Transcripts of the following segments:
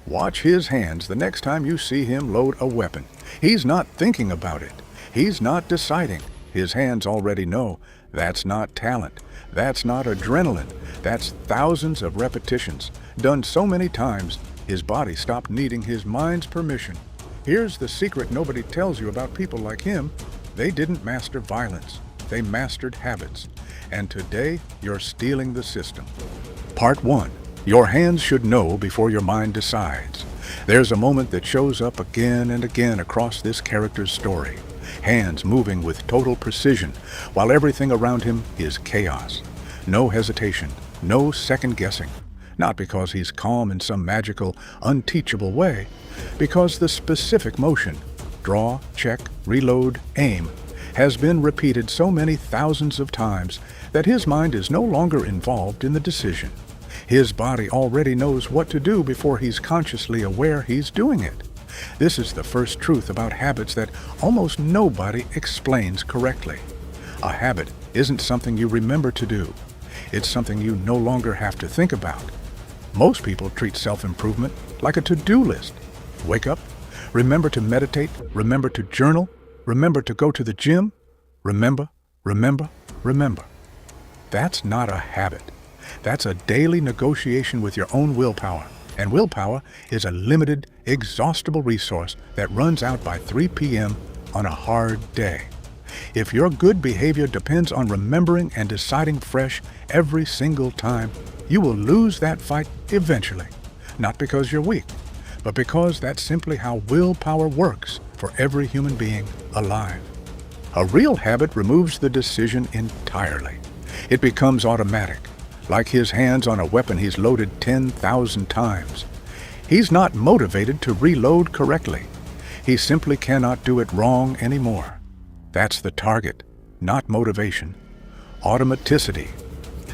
Watch his hands the next time you see him load a weapon. He's not thinking about it. He's not deciding. His hands already know. That's not talent. That's not adrenaline. That's thousands of repetitions, done so many times, his body stopped needing his mind's permission. Here's the secret nobody tells you about people like him. They didn't master violence. They mastered habits. And today, you're stealing the system. Part 1. Your hands should know before your mind decides. There's a moment that shows up again and again across this character's story. Hands moving with total precision, while everything around him is chaos. No hesitation, no second guessing. Not because he's calm in some magical, unteachable way, because the specific motion, draw, check, reload, aim, has been repeated so many thousands of times that his mind is no longer involved in the decision. His body already knows what to do before he's consciously aware he's doing it. This is the first truth about habits that almost nobody explains correctly. A habit isn't something you remember to do. It's something you no longer have to think about. Most people treat self-improvement like a to-do list. Wake up, remember to meditate, remember to journal, remember to go to the gym, remember. That's not a habit. That's a daily negotiation with your own willpower. And willpower is a limited, exhaustible resource that runs out by 3 p.m. on a hard day. If your good behavior depends on remembering and deciding fresh every single time, you will lose that fight eventually. Not because you're weak, but because that's simply how willpower works for every human being alive. A real habit removes the decision entirely. It becomes automatic. Like his hands on a weapon he's loaded 10,000 times. He's not motivated to reload correctly. He simply cannot do it wrong anymore. That's the target, not motivation. Automaticity.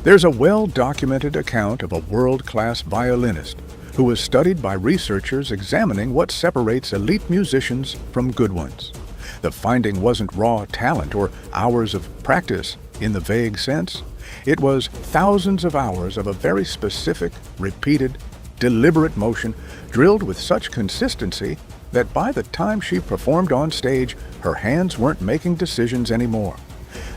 There's a well-documented account of a world-class violinist who was studied by researchers examining what separates elite musicians from good ones. The finding wasn't raw talent or hours of practice in the vague sense. It was thousands of hours of a very specific, repeated, deliberate motion drilled with such consistency that by the time she performed on stage, her hands weren't making decisions anymore.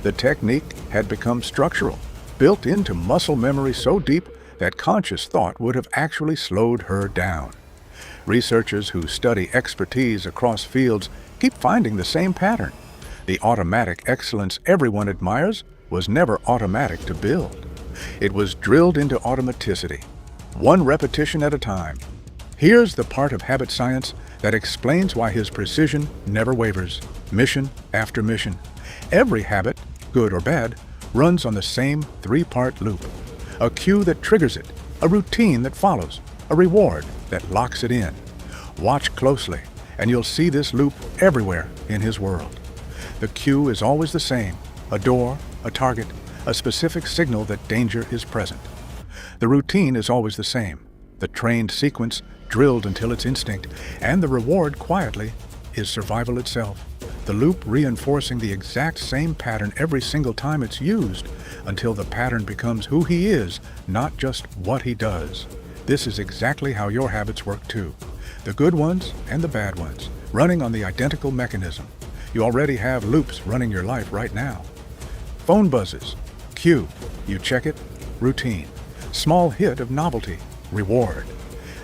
The technique had become structural, built into muscle memory so deep that conscious thought would have actually slowed her down. Researchers who study expertise across fields keep finding the same pattern. The automatic excellence everyone admires was never automatic to build. It was drilled into automaticity, one repetition at a time. Here's the part of habit science that explains why his precision never wavers, mission after mission. Every habit, good or bad, runs on the same 3-part loop. A cue that triggers it, a routine that follows, a reward that locks it in. Watch closely, and you'll see this loop everywhere in his world. The cue is always the same, a door, a target, a specific signal that danger is present. The routine is always the same, the trained sequence drilled until it's instinct, and the reward quietly is survival itself. The loop reinforcing the exact same pattern every single time it's used until the pattern becomes who he is, not just what he does. This is exactly how your habits work too. The good ones and the bad ones, running on the identical mechanism. You already have loops running your life right now. Phone buzzes, cue, you check it, routine. Small hit of novelty, reward.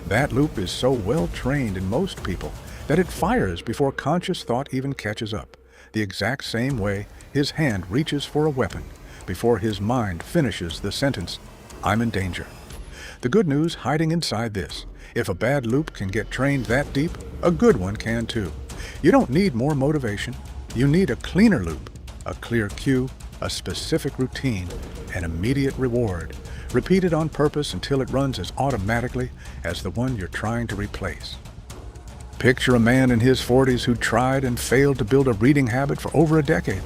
That loop is so well trained in most people that it fires before conscious thought even catches up, the exact same way his hand reaches for a weapon before his mind finishes the sentence, "I'm in danger." The good news hiding inside this: if a bad loop can get trained that deep, a good one can too. You don't need more motivation. You need a cleaner loop, a clear cue, a specific routine, an immediate reward, repeated on purpose until it runs as automatically as the one you're trying to replace. Picture a man in his 40s who tried and failed to build a reading habit for over a decade,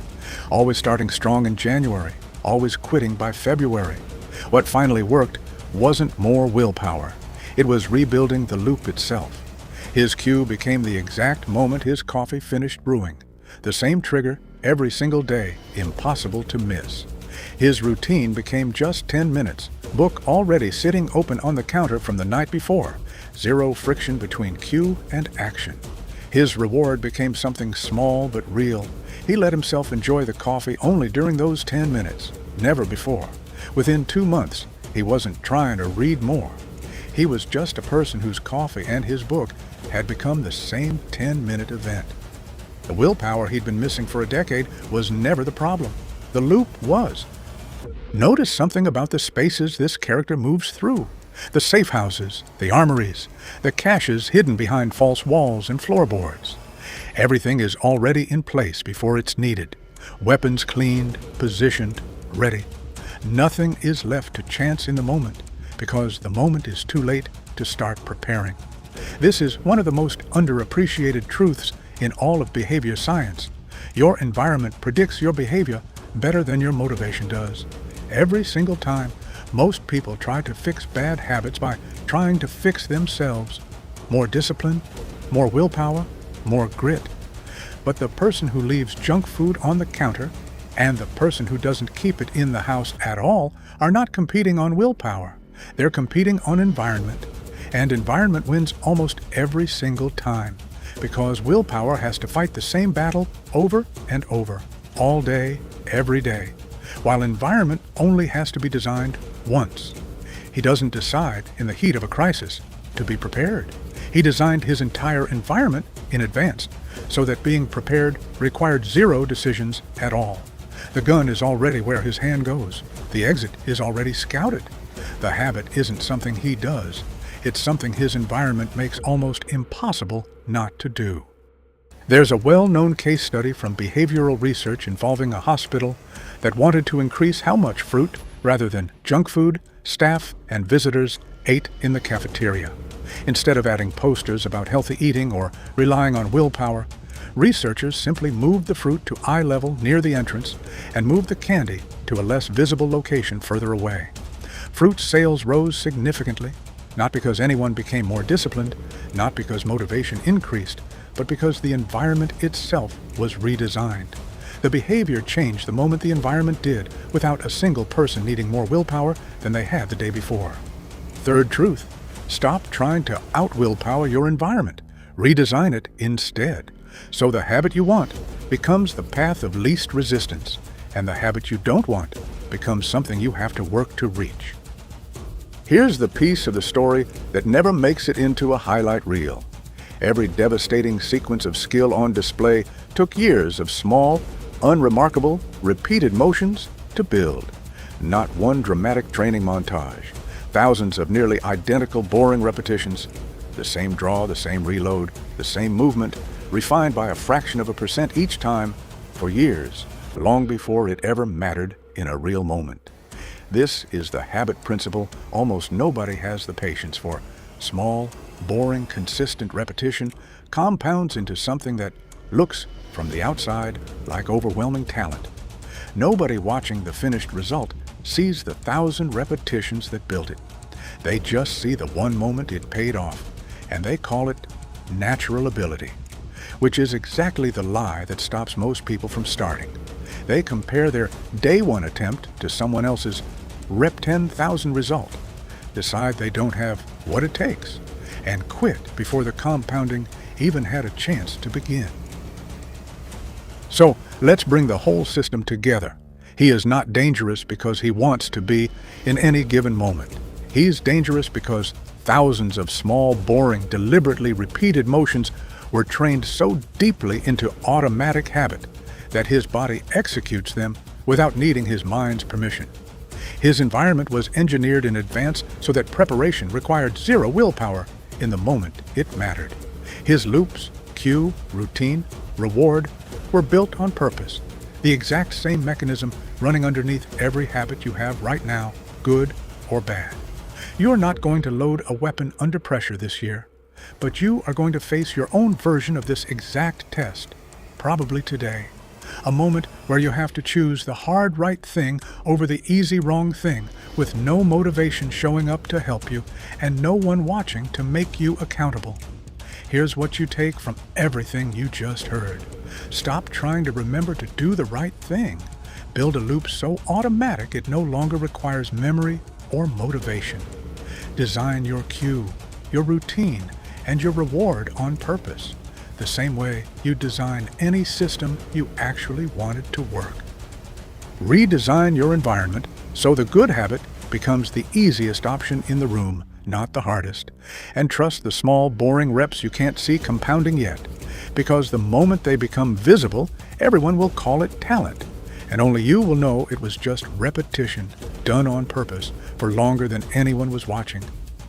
always starting strong in January, always quitting by February. What finally worked wasn't more willpower. It was rebuilding the loop itself. His cue became the exact moment his coffee finished brewing. The same trigger every single day, impossible to miss. His routine became just 10 minutes, book already sitting open on the counter from the night before. Zero friction between cue and action. His reward became something small but real. He let himself enjoy the coffee only during those 10 minutes, never before. Within 2 months, he wasn't trying to read more. He was just a person whose coffee and his book had become the same 10-minute event. The willpower he'd been missing for a decade was never the problem. The loop was. Notice something about the spaces this character moves through. The safe houses, the armories, the caches hidden behind false walls and floorboards. Everything is already in place before it's needed. Weapons cleaned, positioned, ready. Nothing is left to chance in the moment, because the moment is too late to start preparing. This is one of the most underappreciated truths in all of behavior science. Your environment predicts your behavior better than your motivation does. Every single time, most people try to fix bad habits by trying to fix themselves. More discipline, more willpower, more grit. But the person who leaves junk food on the counter and the person who doesn't keep it in the house at all are not competing on willpower. They're competing on environment. And environment wins almost every single time, because willpower has to fight the same battle over and over, all day, every day, while environment only has to be designed once. He doesn't decide in the heat of a crisis to be prepared. He designed his entire environment in advance, so that being prepared required zero decisions at all. The gun is already where his hand goes. The exit is already scouted. The habit isn't something he does. It's something his environment makes almost impossible not to do. There's a well-known case study from behavioral research involving a hospital that wanted to increase how much fruit, rather than junk food, staff and visitors ate in the cafeteria. Instead of adding posters about healthy eating or relying on willpower, researchers simply moved the fruit to eye level near the entrance and moved the candy to a less visible location further away. Fruit sales rose significantly, not because anyone became more disciplined, not because motivation increased, but because the environment itself was redesigned. The behavior changed the moment the environment did, without a single person needing more willpower than they had the day before. Third truth: stop trying to out-willpower your environment. Redesign it instead, so the habit you want becomes the path of least resistance, and the habit you don't want becomes something you have to work to reach. Here's the piece of the story that never makes it into a highlight reel. Every devastating sequence of skill on display took years of small, unremarkable, repeated motions to build. Not one dramatic training montage. Thousands of nearly identical boring repetitions. The same draw, the same reload, the same movement, refined by a fraction of a percent each time, for years, long before it ever mattered in a real moment. This is the habit principle almost nobody has the patience for. Small, boring, consistent repetition compounds into something that looks, from the outside, like overwhelming talent. Nobody watching the finished result sees the 1,000 repetitions that built it. They just see the one moment it paid off, and they call it natural ability, which is exactly the lie that stops most people from starting. They compare their day one attempt to someone else's rep 10,000 result, decide they don't have what it takes, and quit before the compounding even had a chance to begin. So let's bring the whole system together. He is not dangerous because he wants to be in any given moment. He's dangerous because thousands of small, boring, deliberately repeated motions were trained so deeply into automatic habit that his body executes them without needing his mind's permission. His environment was engineered in advance so that preparation required zero willpower in the moment it mattered. His loops, cue, routine, reward were built on purpose, the exact same mechanism running underneath every habit you have right now, good or bad. You're not going to load a weapon under pressure this year, but you are going to face your own version of this exact test, probably today. A moment where you have to choose the hard right thing over the easy wrong thing, with no motivation showing up to help you and no one watching to make you accountable. Here's what you take from everything you just heard. Stop trying to remember to do the right thing. Build a loop so automatic it no longer requires memory or motivation. Design your cue, your routine, and your reward on purpose, the same way you design any system you actually wanted to work. Redesign your environment so the good habit becomes the easiest option in the room, not the hardest. And trust the small, boring reps you can't see compounding yet, because the moment they become visible, everyone will call it talent. And only you will know it was just repetition, done on purpose, for longer than anyone was watching.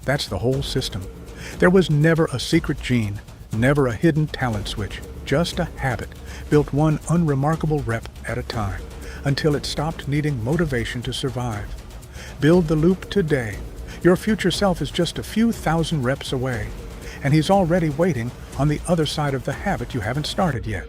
That's the whole system. There was never a secret gene, never a hidden talent switch, just a habit, built one unremarkable rep at a time, until it stopped needing motivation to survive. Build the loop today. Your future self is just a few thousand reps away, and he's already waiting on the other side of the habit you haven't started yet.